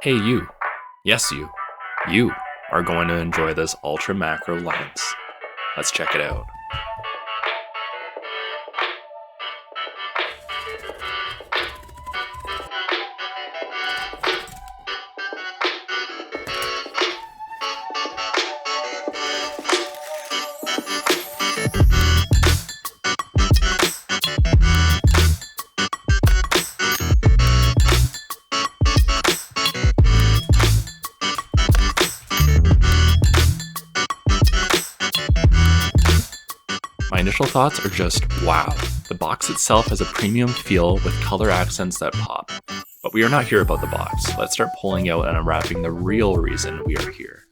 Hey you, yes you are going to enjoy this Ultra Macro lens. Let's check it out. My initial thoughts are just wow. The box itself has a premium feel with color accents that pop. But we are not here about the box. Let's start pulling out and unwrapping the real reason we are here.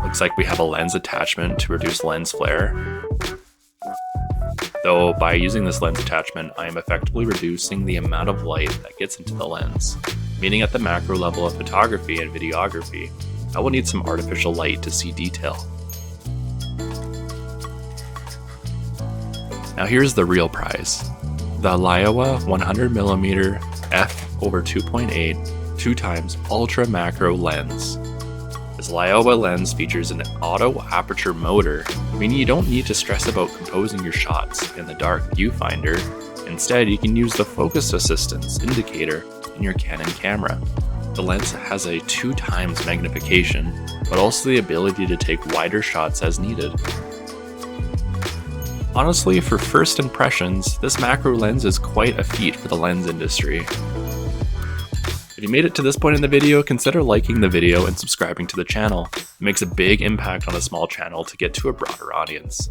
Looks like we have a lens attachment to reduce lens flare. Though by using this lens attachment, I am effectively reducing the amount of light that gets into the lens, meaning at the macro level of photography and videography, I will need some artificial light to see detail. Now here's the real prize. The Laowa 100mm f/2.8 2x Ultra Macro Lens. This Laowa lens features an auto aperture motor, meaning you don't need to stress about composing your shots in the dark viewfinder. Instead, you can use the focus assistance indicator in your Canon camera. The lens has a 2x magnification, but also the ability to take wider shots as needed. Honestly, for first impressions, this macro lens is quite a feat for the lens industry. If you made it to this point in the video, consider liking the video and subscribing to the channel. It makes a big impact on a small channel to get to a broader audience.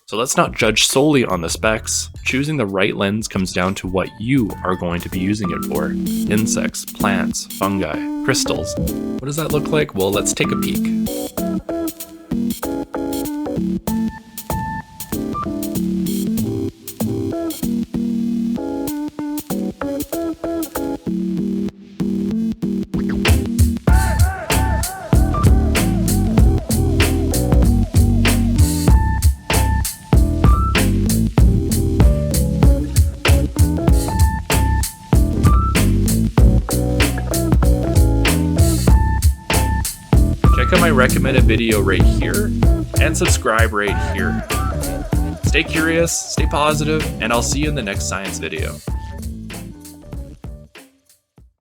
So let's not judge solely on the specs. Choosing the right lens comes down to what you are going to be using it for. Insects, plants, fungi, crystals. What does that look like? Well, let's take a peek. Check out my recommended video right here and subscribe right here. Stay curious, stay positive, and I'll see you in the next science video.